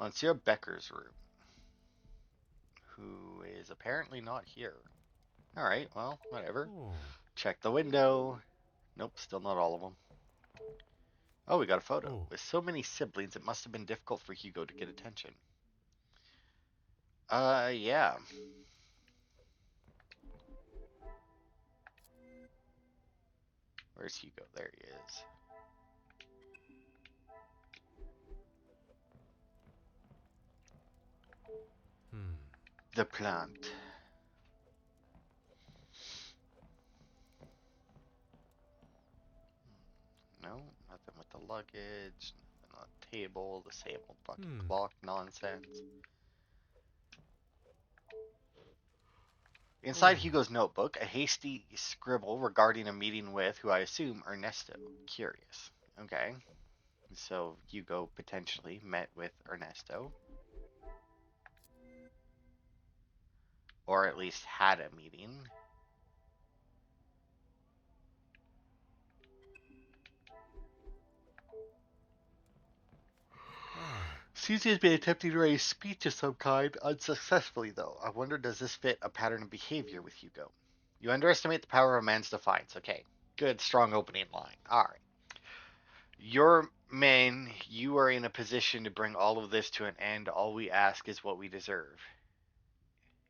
Monsieur Becker's room, who is apparently not here. Alright, well, whatever. Oh. Check the window. Nope, still not all of them. Oh, we got a photo. Oh. With so many siblings, it must have been difficult for Hugo to get attention. Yeah. Where's Hugo? There he is. Hmm. The plant. No, nothing with the luggage, nothing on the table, the same old fucking Hmm. clock nonsense. Inside Oh. Hugo's notebook, a hasty scribble regarding a meeting with, who I assume, Ernesto. Curious. Okay. So Hugo potentially met with Ernesto, or at least had a meeting. Ah. Susie has been attempting to raise speech of some kind, unsuccessfully though. I wonder, does this fit a pattern of behavior with Hugo? You underestimate the power of a man's defiance. Okay, good, strong opening line. Alright. Your men, you are in a position to bring all of this to an end. All we ask is what we deserve.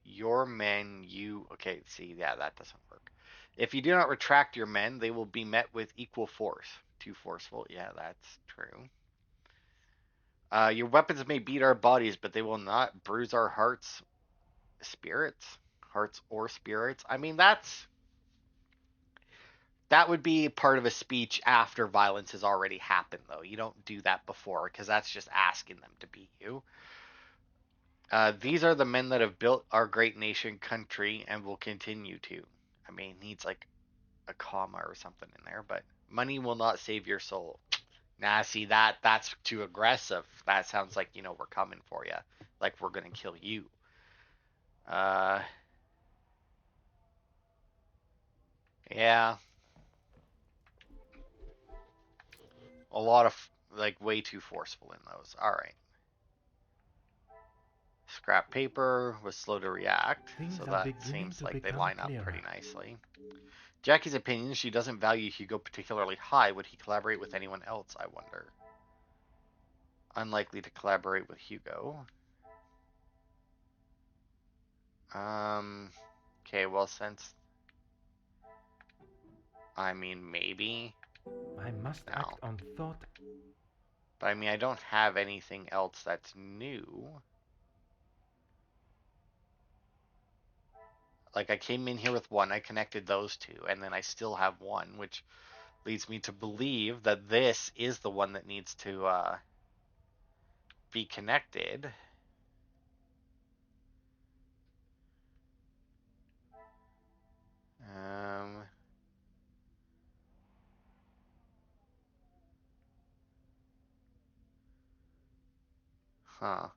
Your men, you. Okay, see, yeah, that doesn't work. If you do not retract your men, they will be met with equal force. Too forceful? Yeah, that's true. Your weapons may beat our bodies, but they will not bruise our hearts, spirits, hearts or spirits. I mean, that would be part of a speech after violence has already happened, though. You don't do that before because that's just asking them to beat you. These are the men that have built our great nation country and will continue to. I mean, needs like a comma or something in there, but money will not save your soul. Nah, see that's too aggressive. That sounds like we're coming for you, like we're gonna kill you. Uh, yeah, a lot of like way too forceful in those. All right, scrap paper was slow to react, so Things are that beginning seems to like they become line up pretty clearer. nicely. Jackie's opinion: she doesn't value Hugo particularly high. Would he collaborate with anyone else? I wonder. Unlikely to collaborate with Hugo. Um. Okay, well since I mean maybe I must act no, on thought. but I mean I don't have anything else that's new. Like I came in here with one, I connected those two, and then I still have one, which leads me to believe that this is the one that needs to be connected. Um, huh.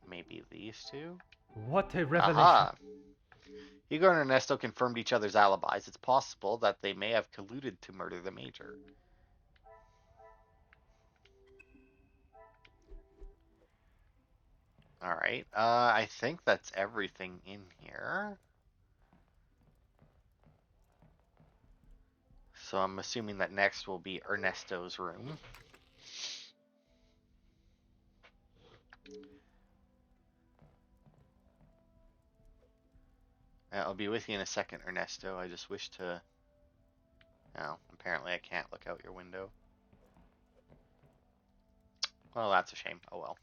Maybe these two? What a revelation! Aha! Hugo and Ernesto confirmed each other's alibis. It's possible that they may have colluded to murder the Major. Alright, I think that's everything in here. So I'm assuming that next will be Ernesto's room. I'll be with you in a second, Ernesto. I just wish to. Oh, apparently I can't look out your window. Well, that's a shame. Oh well.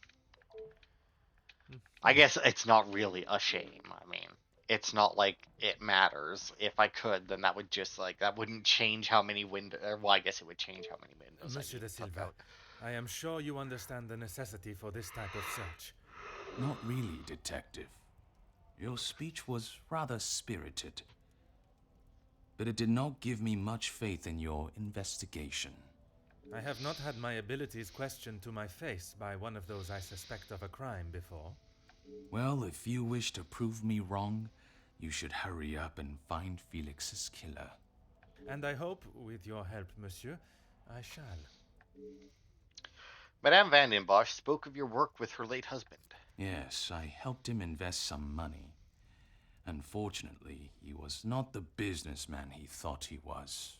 I Hmm. guess it's not really a shame. I mean, it's not like it matters. If I could, then that would just like that wouldn't change how many windows. Well, I guess it would change how many windows I Monsieur need de to took Silva, out. I am sure you understand the necessity for this type of search. Not really, Detective. Your speech was rather spirited, but it did not give me much faith in your investigation. I have not had my abilities questioned to my face by one of those I suspect of a crime before. Well, if you wish to prove me wrong, you should hurry up and find Felix's killer. And I hope, with your help, monsieur, I shall. Madame Van den Bosch spoke of your work with her late husband. Yes, I helped him invest some money. Unfortunately, he was not the businessman he thought he was.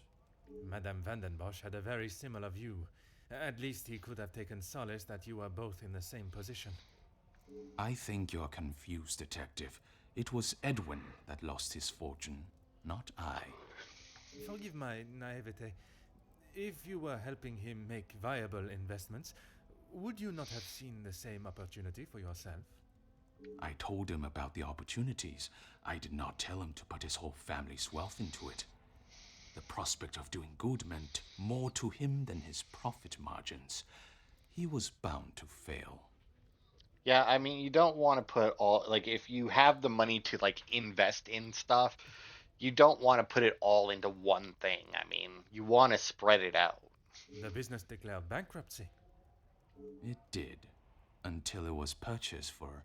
Madame Vandenbosch had a very similar view. At least he could have taken solace that you were both in the same position. I think you're confused, Detective. It was Edwin that lost his fortune, not I. Forgive my naivete. If you were helping him make viable investments, would you not have seen the same opportunity for yourself? I told him about the opportunities. I did not tell him to put his whole family's wealth into it. The prospect of doing good meant more to him than his profit margins. He was bound to fail. Yeah, I mean, you don't want to put all, like, if you have the money to, like, invest in stuff, you don't want to put it all into one thing. I mean, you want to spread it out. The business declared bankruptcy. It did, until it was purchased for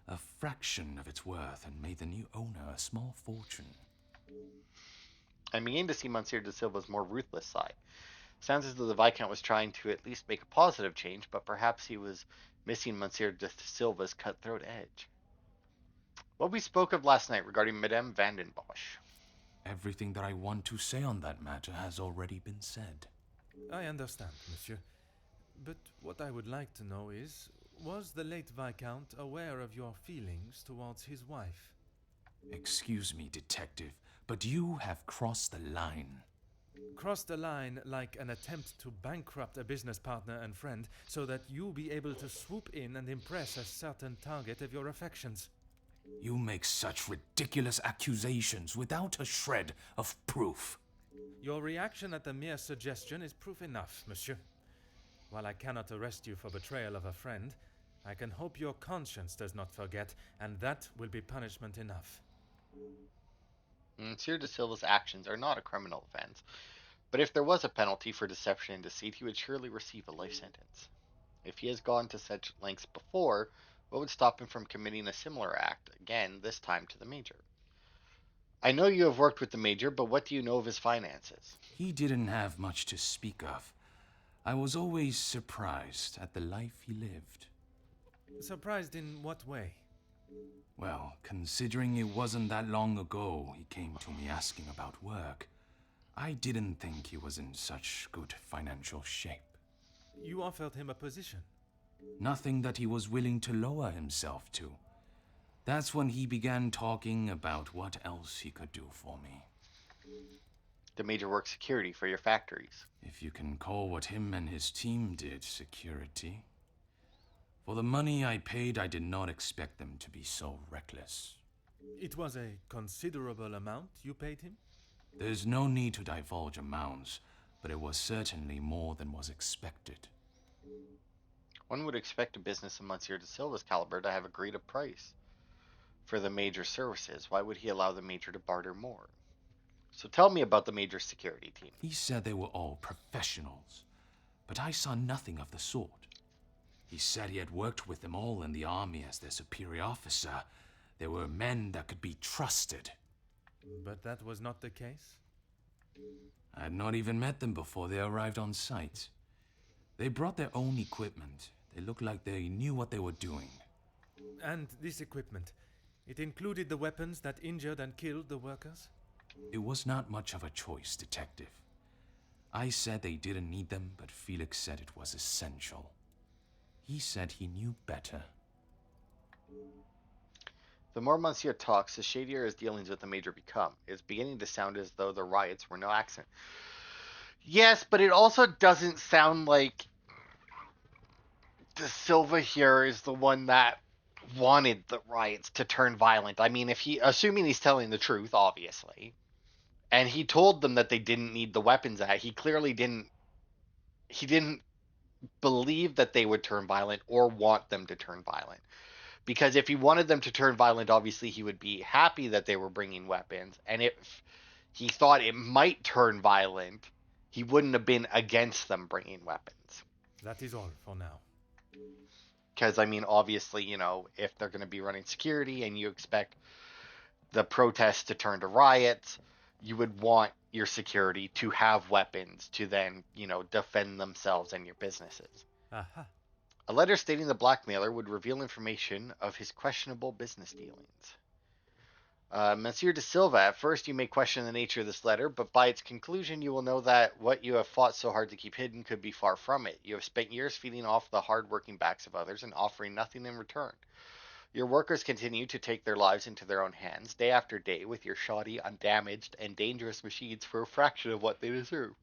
a fraction of its worth and made the new owner a small fortune. I'm beginning to see Monsieur de Silva's more ruthless side. Sounds as though the Viscount was trying to at least make a positive change, but perhaps he was missing Monsieur de Silva's cutthroat edge. What we spoke of last night regarding Madame Van den Bosch. Everything that I want to say on that matter has already been said. I understand, monsieur. But what I would like to know is, was the late Viscount aware of your feelings towards his wife? Excuse me, Detective, but you have crossed the line. Crossed the line like an attempt to bankrupt a business partner and friend so that you be able to swoop in and impress a certain target of your affections. You make such ridiculous accusations without a shred of proof. Your reaction at the mere suggestion is proof enough, monsieur. While I cannot arrest you for betrayal of a friend, I can hope your conscience does not forget, and that will be punishment enough. Monsieur de Silva's actions are not a criminal offense, but if there was a penalty for deception and deceit, he would surely receive a life sentence. If he has gone to such lengths before, what would stop him from committing a similar act again, this time to the Major? I know you have worked with the Major, but what do you know of his finances? He didn't have much to speak of. I was always surprised at the life he lived. Surprised in what way? Well, considering it wasn't that long ago he came to me asking about work, I didn't think he was in such good financial shape. You offered him a position. Nothing that he was willing to lower himself to. That's when he began talking about what else he could do for me. The Major works security for your factories. If you can call what him and his team did security. For the money I paid, I did not expect them to be so reckless. It was a considerable amount you paid him? There's no need to divulge amounts, but it was certainly more than was expected. One would expect a business of Monsieur de Silva's caliber to have agreed a price for the Major's services. Why would he allow the Major to barter more? So tell me about the Major's security team. He said they were all professionals, but I saw nothing of the sort. He said he had worked with them all in the army as their superior officer. They were men that could be trusted. But that was not the case? I had not even met them before they arrived on site. They brought their own equipment. They looked like they knew what they were doing. And this equipment, it included the weapons that injured and killed the workers? It was not much of a choice, Detective. I said they didn't need them, but Felix said it was essential. He said he knew better. The more Monsieur talks, the shadier his dealings with the Major become. It's beginning to sound as though the riots were no accident. Yes, but it also doesn't sound like De Silva here is the one that wanted the riots to turn violent. I mean, if he, assuming he's telling the truth, obviously, and he told them that they didn't need the weapons act, he clearly didn't. He didn't believe that they would turn violent or want them to turn violent. Because if he wanted them to turn violent, obviously he would be happy that they were bringing weapons. And if he thought it might turn violent, he wouldn't have been against them bringing weapons. That is all for now. Because, I mean, obviously, if they're going to be running security and you expect the protests to turn to riots, you would want your security to have weapons to then, defend themselves and your businesses. Aha. A letter stating the blackmailer would reveal information of his questionable business dealings. Monsieur de Silva, at first you may question the nature of this letter, but by its conclusion you will know that what you have fought so hard to keep hidden could be far from it. You have spent years feeding off the hard-working backs of others and offering nothing in return. Your workers continue to take their lives into their own hands, day after day, with your shoddy, undamaged, and dangerous machines for a fraction of what they deserve.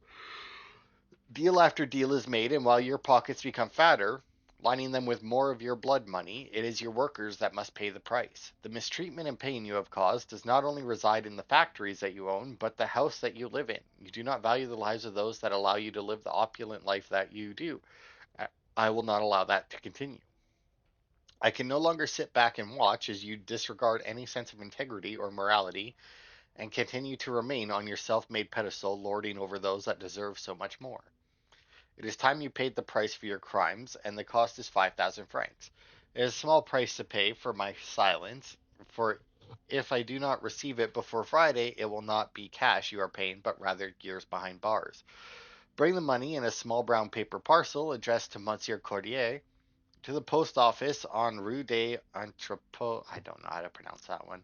Deal after deal is made, and while your pockets become fatter, lining them with more of your blood money, it is your workers that must pay the price. The mistreatment and pain you have caused does not only reside in the factories that you own, but the house that you live in. You do not value the lives of those that allow you to live the opulent life that you do. I will not allow that to continue. I can no longer sit back and watch as you disregard any sense of integrity or morality and continue to remain on your self made pedestal, lording over those that deserve so much more. It is time you paid the price for your crimes, and the cost is 5,000 francs. It is a small price to pay for my silence, for if I do not receive it before Friday, it will not be cash you are paying, but rather years behind bars. Bring the money in a small brown paper parcel addressed to Monsieur Cordier, to the post office on Rue des Entrepôts. I don't know how to pronounce that one.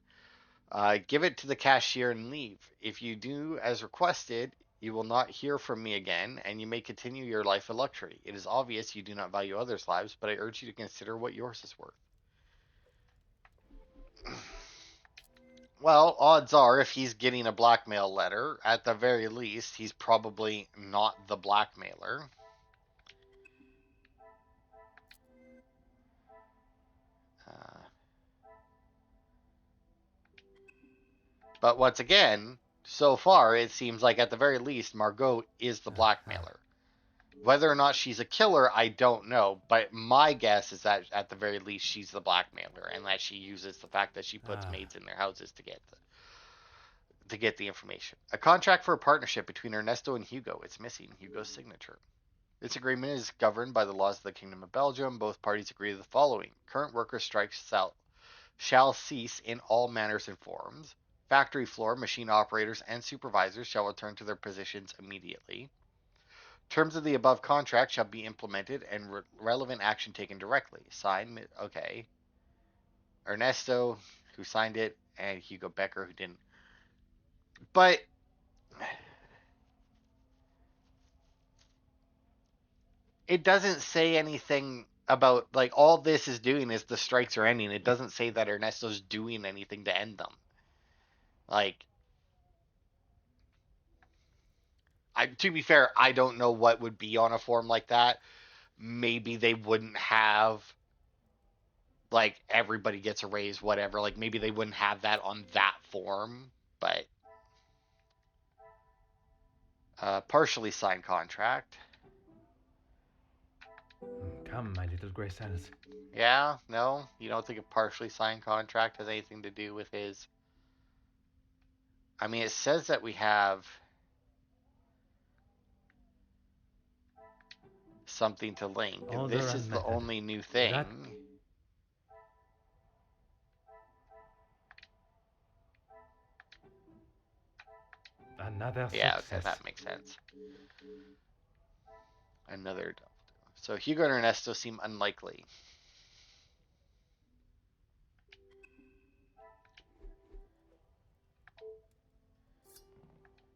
Give it to the cashier and leave. If you do as requested, you will not hear from me again, and you may continue your life of luxury. It is obvious you do not value others' lives, but I urge you to consider what yours is worth. Well, odds are, if he's getting a blackmail letter, at the very least, he's probably not the blackmailer. Uh, but once again, so far, it seems like at the very least, Margot is the blackmailer. Whether or not she's a killer, I don't know. But my guess is that at the very least, she's the blackmailer, and that she uses the fact that she puts maids in their houses to get the information. A contract for a partnership between Ernesto and Hugo. It's missing Hugo's signature. This agreement is governed by the laws of the Kingdom of Belgium. Both parties agree to the following: current worker strikes shall cease in all manners and forms. Factory floor machine operators and supervisors shall return to their positions immediately. Terms of the above contract shall be implemented and relevant action taken directly. Signed, okay. Ernesto, who signed it, and Hugo Becker, who didn't. But it doesn't say anything about, like, all this is doing is the strikes are ending. It doesn't say that Ernesto's doing anything to end them. Like, to be fair, I don't know what would be on a form like that. Maybe they wouldn't have, like, everybody gets a raise, whatever. Like, maybe they wouldn't have that on that form, but partially signed contract. Come, my little gray cells. Yeah, no, you don't think a partially signed contract has anything to do with his. I mean, it says that we have something to link. Order This and is the method. only new thing. That another Yeah, success. okay, that makes sense. Another. So Hugo and Ernesto seem unlikely.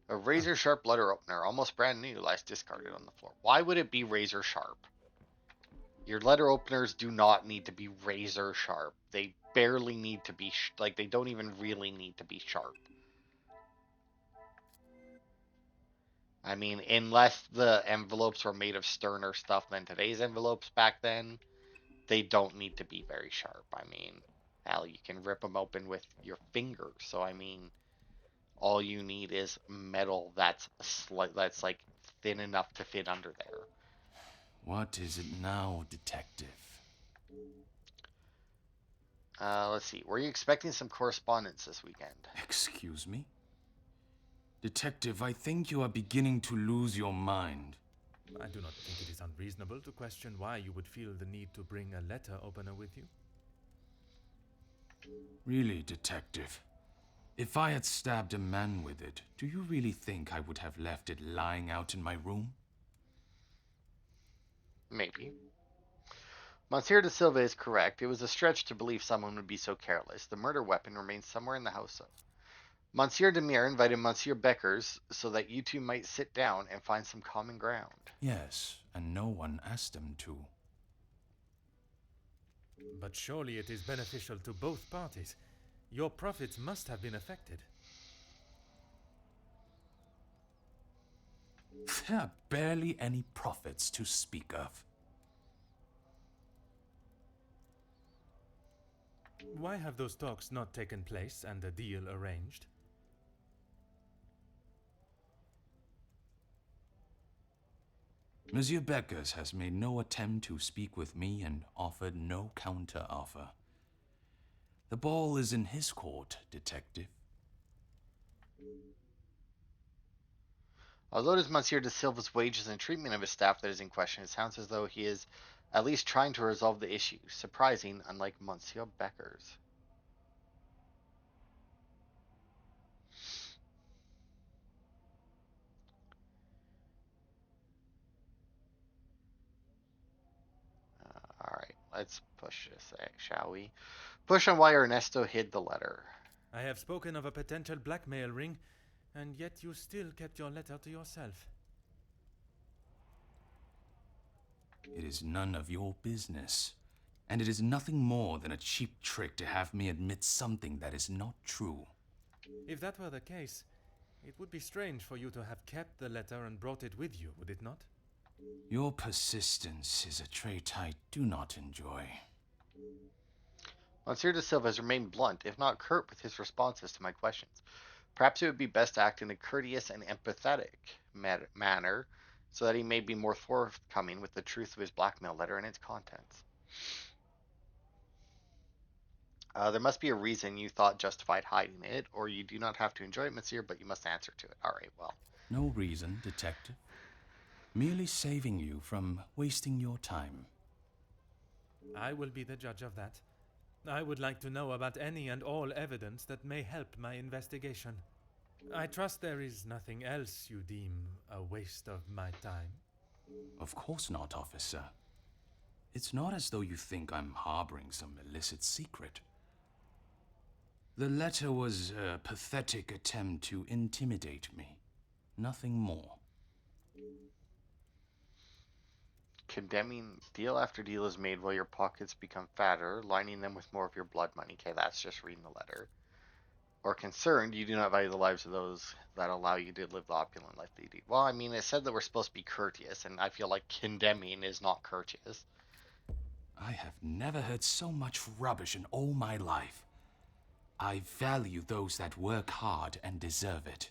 A razor sharp letter opener, almost brand new, lies discarded on the floor. Why would it be razor sharp? Your letter openers do not need to be razor sharp. They barely need to be, like, they don't even really need to be sharp. I mean, unless the envelopes were made of sterner stuff than today's envelopes back then, they don't need to be very sharp. I mean, hell, you can rip them open with your fingers. So, I mean, all you need is metal that's like thin enough to fit under there. What is it now, detective? Let's see. Were you expecting some correspondence this weekend? Excuse me? Detective, I think you are beginning to lose your mind. I do not think it is unreasonable to question why you would feel the need to bring a letter opener with you. Really, detective? If I had stabbed a man with it, do you really think I would have left it lying out in my room? Maybe. Monsieur de Silva is correct. It was a stretch to believe someone would be so careless. The murder weapon remains somewhere in the house. Monsieur Demire invited Monsieur Beckers so that you two might sit down and find some common ground. Yes, and no one asked him to. But surely it is beneficial to both parties. Your profits must have been affected. There are barely any profits to speak of. Why have those talks not taken place and a deal arranged? Monsieur Beckers has made no attempt to speak with me and offered no counter-offer. The ball is in his court, detective. Although it is Monsieur de Silva's wages and treatment of his staff that is in question, it sounds as though he is at least trying to resolve the issue. Surprising, unlike Monsieur Beckers. Alright, let's push this, shall we? Push on why Ernesto hid the letter. I have spoken of a potential blackmail ring, and yet you still kept your letter to yourself. It is none of your business, and it is nothing more than a cheap trick to have me admit something that is not true. If that were the case, it would be strange for you to have kept the letter and brought it with you, would it not? Your persistence is a trait I do not enjoy. Monsieur de Silva has remained blunt, if not curt, with his responses to my questions. Perhaps it would be best to act in a courteous and empathetic manner, so that he may be more forthcoming with the truth of his blackmail letter and its contents. There must be a reason you thought justified hiding it, or you do not have to enjoy it, monsieur, but you must answer to it. All right, well. No reason, detective. Merely saving you from wasting your time. I will be the judge of that. I would like to know about any and all evidence that may help my investigation. I trust there is nothing else you deem a waste of my time. Of course not, officer. It's not as though you think I'm harboring some illicit secret. The letter was a pathetic attempt to intimidate me. Nothing more. Condemning deal after deal is made while your pockets become fatter, lining them with more of your blood money. Okay, that's just reading the letter. Or concerned, you do not value the lives of those that allow you to live the opulent life that you do. Well, I mean, it said that we're supposed to be courteous, and I feel like condemning is not courteous. I have never heard so much rubbish in all my life. I value those that work hard and deserve it.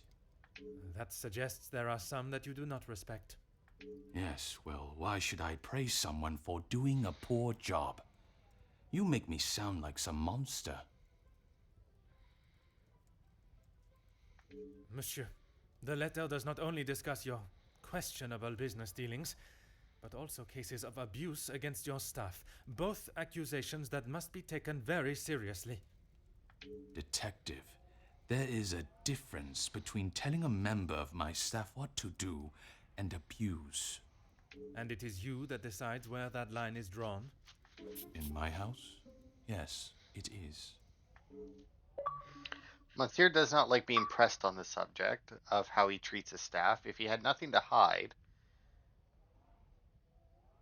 That suggests there are some that you do not respect. Yes, well, why should I praise someone for doing a poor job? You make me sound like some monster. Monsieur, the letter does not only discuss your questionable business dealings, but also cases of abuse against your staff, both accusations that must be taken very seriously. Detective, there is a difference between telling a member of my staff what to do and abuse. And it is you that decides where that line is drawn? In my house? Yes, it is. Monsieur does not like being pressed on the subject of how he treats his staff. If he had nothing to hide,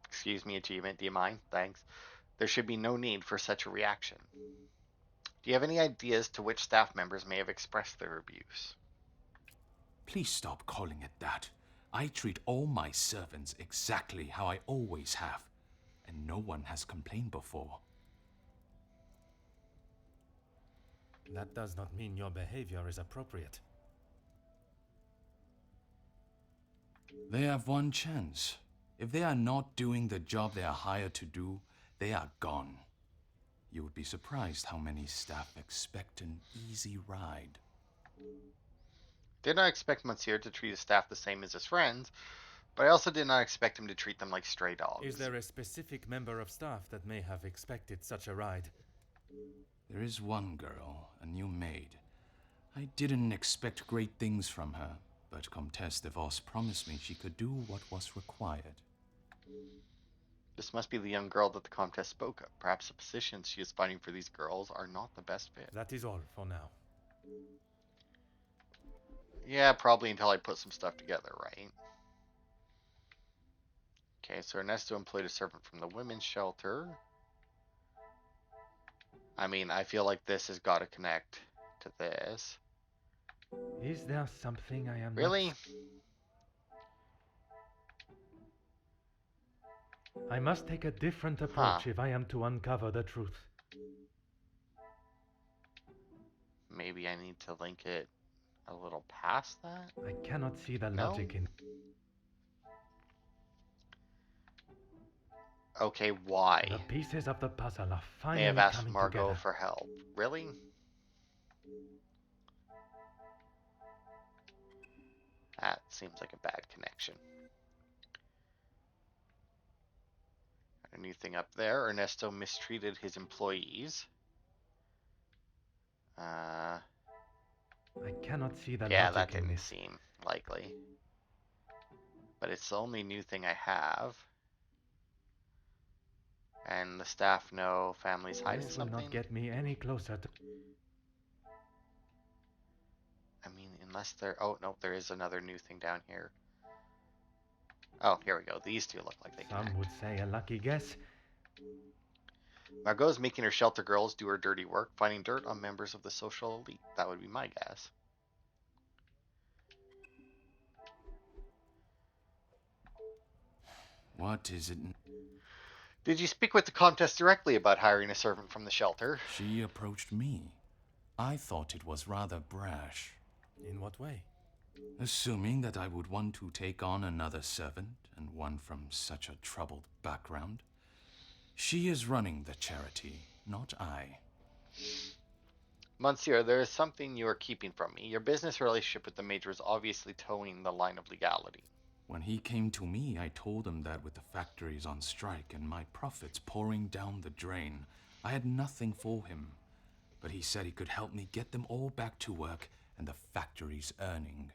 excuse me, achievement, do you mind? Thanks. There should be no need for such a reaction. Do you have any ideas to which staff members may have expressed their abuse? Please stop calling it that. I treat all my servants exactly how I always have, and no one has complained before. That does not mean your behavior is appropriate. They have one chance. If they are not doing the job they are hired to do, they are gone. You would be surprised how many staff expect an easy ride. Did not expect Monsieur to treat his staff the same as his friends, but I also did not expect him to treat them like stray dogs. Is there a specific member of staff that may have expected such a ride? There is one girl, a new maid. I didn't expect great things from her, but Comtesse de Vos promised me she could do what was required. This must be the young girl that the Comtesse spoke of. Perhaps the positions she is finding for these girls are not the best fit. That is all for now. Yeah, probably until I put some stuff together, right? Okay, so Ernesto employed a servant from the women's shelter. I mean, I feel like this has got to connect to this. Is there something I am Really? not... I must take a different approach if I am to uncover the truth. Maybe I need to link it a little past that? I cannot see the No? logic in... Okay, why? The pieces of the puzzle are They finally have asked coming Margot together. for help. Really? That seems like a bad connection. A new thing up there. Ernesto mistreated his employees. I cannot see the Yeah, logic that in didn't this. seem likely. But it's the only new thing I have. And the staff know family's hiding This will something. not get me any closer to... I mean, unless there... Oh, no, there is another new thing down here. Oh, here we go. These two look like they Some connect. would say a lucky guess. Margot's making her shelter girls do her dirty work, finding dirt on members of the social elite. That would be my guess. What is it? Did you speak with the Comtesse directly about hiring a servant from the shelter? She approached me. I thought it was rather brash. In what way? Assuming that I would want to take on another servant, and one from such a troubled background. She is running the charity, not I. Monsieur, there is something you are keeping from me. Your business relationship with the Major is obviously towing the line of legality. When he came to me, I told him that with the factories on strike and my profits pouring down the drain, I had nothing for him. But he said he could help me get them all back to work and the factories earning.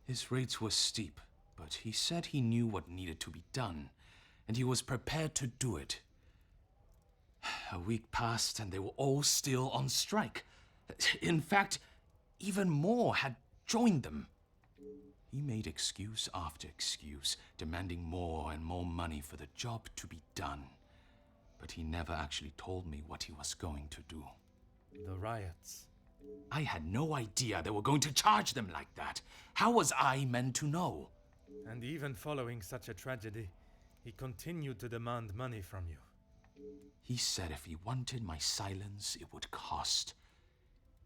His rates were steep, but he said he knew what needed to be done, and he was prepared to do it. A week passed and they were all still on strike. In fact, even more had joined them. He made excuse after excuse, demanding more and more money for the job to be done. But he never actually told me what he was going to do. The riots. I had no idea they were going to charge them like that. How was I meant to know? And even following such a tragedy, he continued to demand money from you. He said if he wanted my silence, it would cost.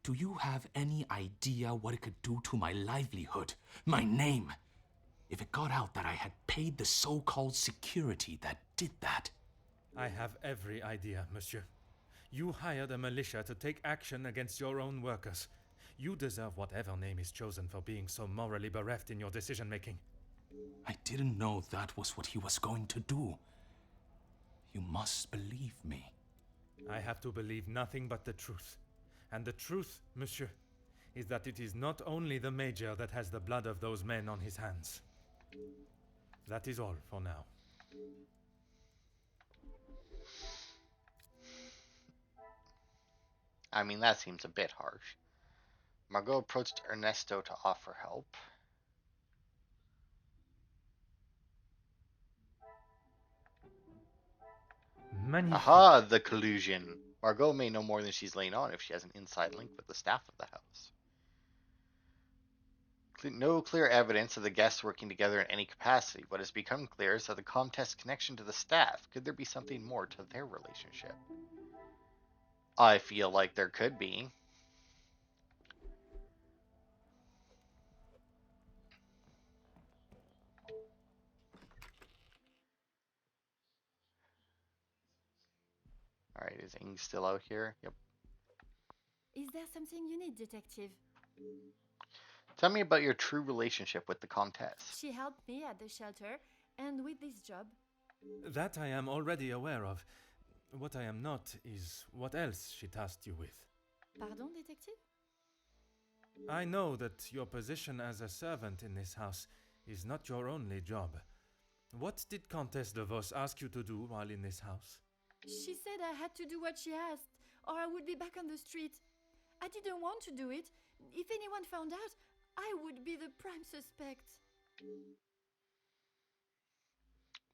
Do you have any idea what it could do to my livelihood, my name? If it got out that I had paid the so-called security that did that. I have every idea, monsieur. You hired a militia to take action against your own workers. You deserve whatever name is chosen for being so morally bereft in your decision-making. I didn't know that was what he was going to do. You must believe me. I have to believe nothing but the truth. And the truth, monsieur, is that it is not only the Major that has the blood of those men on his hands. That is all for now. I mean, that seems a bit harsh. Margot approached Ernesto to offer help. Magnifique. Aha, the collusion. Margot may know more than she's laying on if she has an inside link with the staff of the house. No clear evidence of the guests working together in any capacity. What has become clear is that the Comtesse's connection to the staff. Could there be something more to their relationship? I feel like there could be. Alright, is Ing still out here? Yep. Is there something you need, detective? Tell me about your true relationship with the Comtesse. She helped me at the shelter and with this job. That I am already aware of. What I am not is what else she tasked you with. Pardon, detective? I know that your position as a servant in this house is not your only job. What did Countess de Vos ask you to do while in this house? She said I had to do what she asked, or I would be back on the street. I didn't want to do it. If anyone found out, I would be the prime suspect.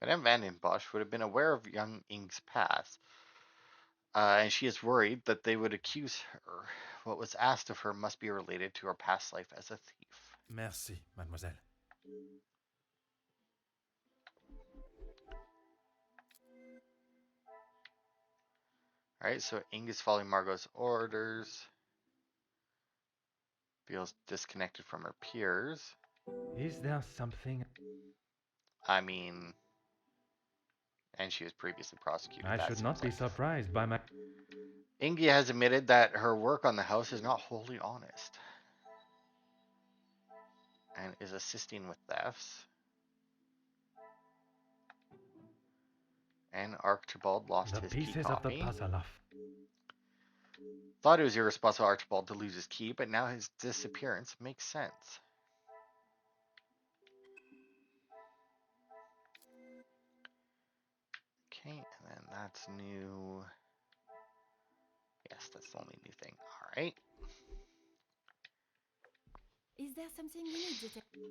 Madame Van den Bosch would have been aware of young Ing's past, and she is worried that they would accuse her. What was asked of her must be related to her past life as a thief. Merci, mademoiselle. Alright, so Ing is following Margot's orders, feels disconnected from her peers. Is there something? I mean, and she was previously prosecuted. I That should seems not be like surprised by my. Ingi has admitted that her work on the house is not wholly honest and is assisting with thefts. And Archibald lost The his key pieces of the copy. puzzle of. Thought it was irresponsible of Archibald to lose his key, but now his disappearance makes sense. Okay, and then that's new. Yes, that's the only new thing. Alright. Is there something you need, detective?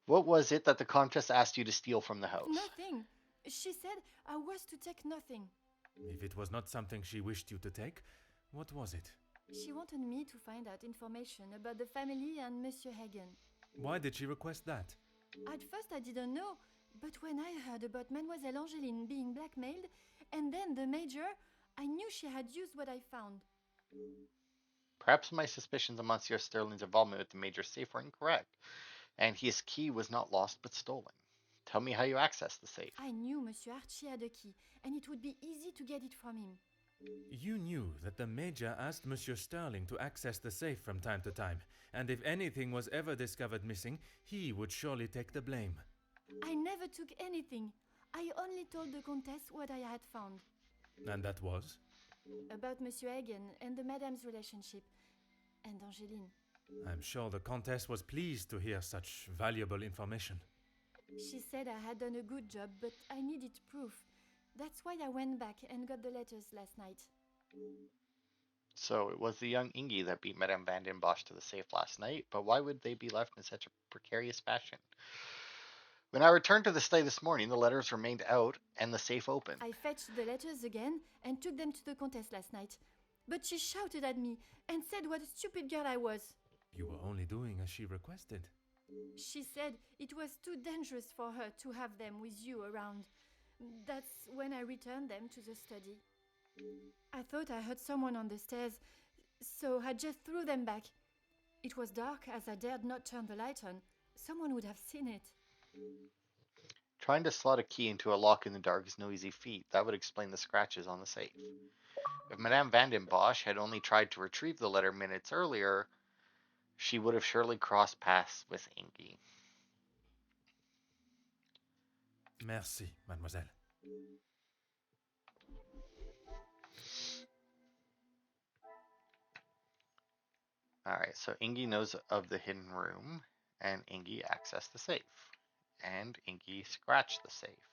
What was it that the Countess asked you to steal from the house? Nothing. She said I was to take nothing. If it was not something she wished you to take, what was it? She wanted me to find out information about the family and Monsieur Hagen. Why did she request that? At first I didn't know, but when I heard about Mademoiselle Angeline being blackmailed, and then the Major, I knew she had used what I found. Perhaps my suspicions of Monsieur Sterling's involvement with the Major safe were incorrect, and his key was not lost but stolen. Tell me how you accessed the safe. I knew Monsieur Archie had a key, and it would be easy to get it from him. You knew that the Major asked Monsieur Sterling to access the safe from time to time, and if anything was ever discovered missing, he would surely take the blame. I never took anything. I only told the Comtesse what I had found. And that was? About Monsieur Hagen and the Madame's relationship. And Angeline. I'm sure the Countess was pleased to hear such valuable information. She said I had done a good job, but I needed proof. That's why I went back and got the letters last night. So it was the young Ingi that beat Madame Van den Bosch to the safe last night, but why would they be left in such a precarious fashion? When I returned to the study this morning, the letters remained out and the safe open. I fetched the letters again and took them to the Comtesse last night. But she shouted at me and said what a stupid girl I was. You were only doing as she requested. She said it was too dangerous for her to have them with you around. That's when I returned them to the study. I thought I heard someone on the stairs, so I just threw them back. It was dark as I dared not turn the light on. Someone would have seen it. Trying to slot a key into a lock in the dark is no easy feat. That would explain the scratches on the safe. If Madame Van den Bosch had only tried to retrieve the letter minutes earlier, she would have surely crossed paths with Ingi. Merci, mademoiselle. Alright, so Ingi knows of the hidden room, and Ingi accessed the safe. And Ingi scratched the safe.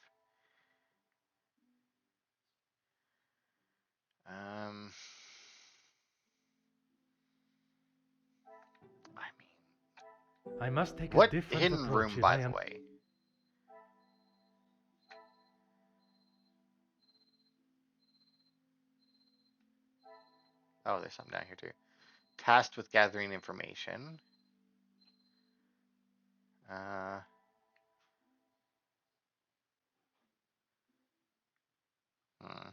I mean, I must take what a different hidden approach room, if by I the am. way? Oh, there's something down here too. Tasked with gathering information. Hmm.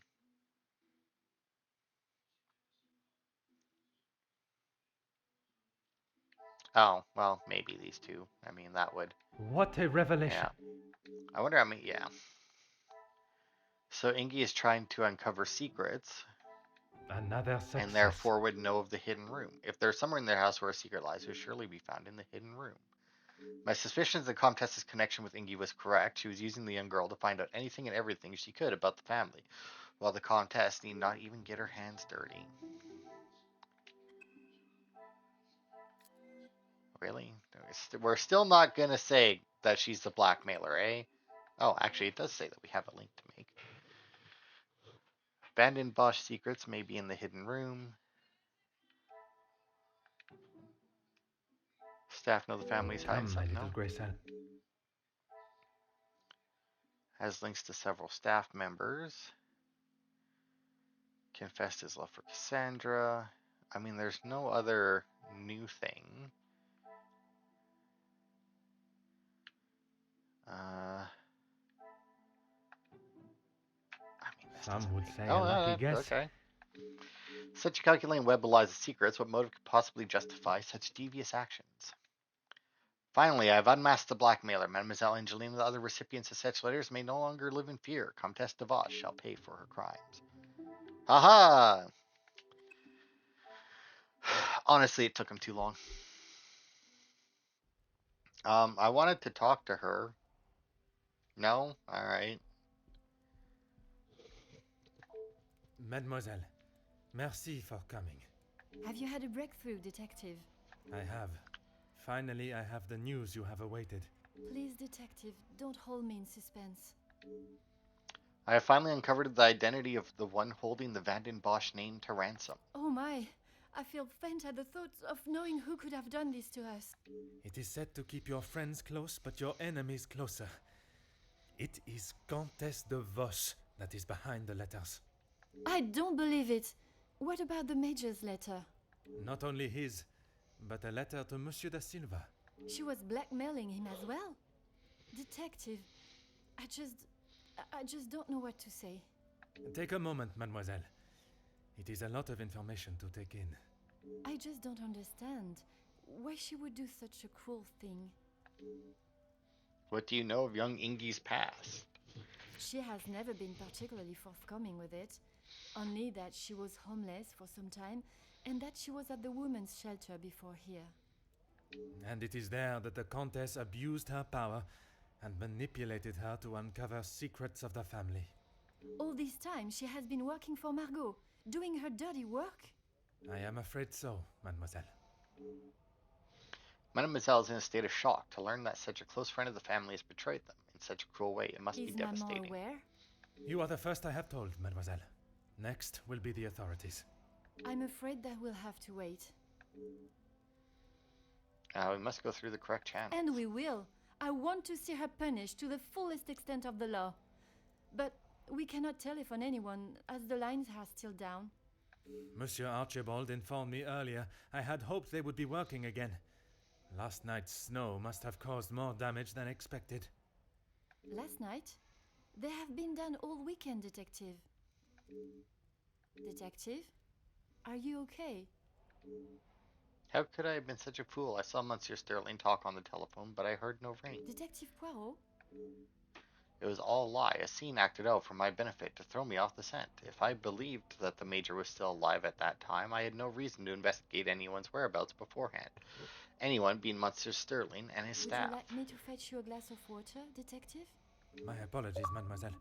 Oh, well, maybe these two. I mean, that would. What a revelation! Yeah. I wonder how many. Yeah. So Ingi is trying to uncover secrets, Another success. and therefore would know of the hidden room. If there's somewhere in their house where a secret lies, it would surely be found in the hidden room. My suspicions that Comtesse's connection with Ingi was correct. She was using the young girl to find out anything and everything she could about the family, while the Comtesse need not even get her hands dirty. really? We're still not gonna say that she's the blackmailer, eh? Oh, actually, it does say that we have a link to make. Abandoned Bosch secrets may be in the hidden room. Staff know the family's hiding Come, my something. little No. Graysel. Has links to several staff members. Confessed his love for Cassandra. I mean, there's no other new thing. I mean, this Some doesn't would make. say Oh, a lucky guess. okay. Such a calculating web belies the secrets. What motive could possibly justify such devious actions? Finally, I have unmasked the blackmailer. Mademoiselle Angelina and the other recipients of such letters may no longer live in fear. Comtesse de Vos shall pay for her crimes. Haha! Honestly, it took him too long. I wanted to talk to her. No? Alright. Mademoiselle, merci for coming. Have you had a breakthrough, Detective? I have. Finally, I have the news you have awaited. Please, Detective, don't hold me in suspense. I have finally uncovered the identity of the one holding the Vanden Bosch name to ransom. Oh my! I feel faint at the thought of knowing who could have done this to us. It is said to keep your friends close, but your enemies closer. It is Comtesse de Vos that is behind the letters. I don't believe it! What about the Major's letter? Not only his, but a letter to Monsieur da Silva. She was blackmailing him as well? Detective, I just don't know what to say. Take a moment, mademoiselle. It is a lot of information to take in. I just don't understand why she would do such a cruel thing. What do you know of young Ingi's past? She has never been particularly forthcoming with it, only that she was homeless for some time and that she was at the women's shelter before here. And it is there that the Comtesse abused her power and manipulated her to uncover secrets of the family. All this time she has been working for Margot, doing her dirty work? I am afraid so, mademoiselle. Mademoiselle is in a state of shock to learn that such a close friend of the family has betrayed them in such a cruel way. It must be Is Maman devastating. aware? You are the first I have told, mademoiselle. Next will be the authorities. I'm afraid that we'll have to wait. We must go through the correct channel. And we will. I want to see her punished to the fullest extent of the law. But we cannot telephone anyone, as the lines are still down. Monsieur Archibald informed me earlier. I had hoped they would be working again. Last night's snow must have caused more damage than expected. Last night? They have been done all weekend, Detective. Detective? Are you okay? How could I have been such a fool? I saw Monsieur Sterling talk on the telephone, but I heard no ring. Detective Poirot? It was all a lie, a scene acted out for my benefit to throw me off the scent. If I believed that the Major was still alive at that time, I had no reason to investigate anyone's whereabouts beforehand. Anyone being Monsieur Sterling and his staff. Would you like me to fetch you a glass of water, Detective? My apologies, mademoiselle.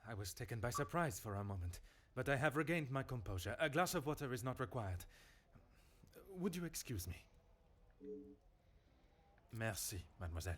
I was taken by surprise for a moment, but I have regained my composure. A glass of water is not required. Would you excuse me? Merci, mademoiselle.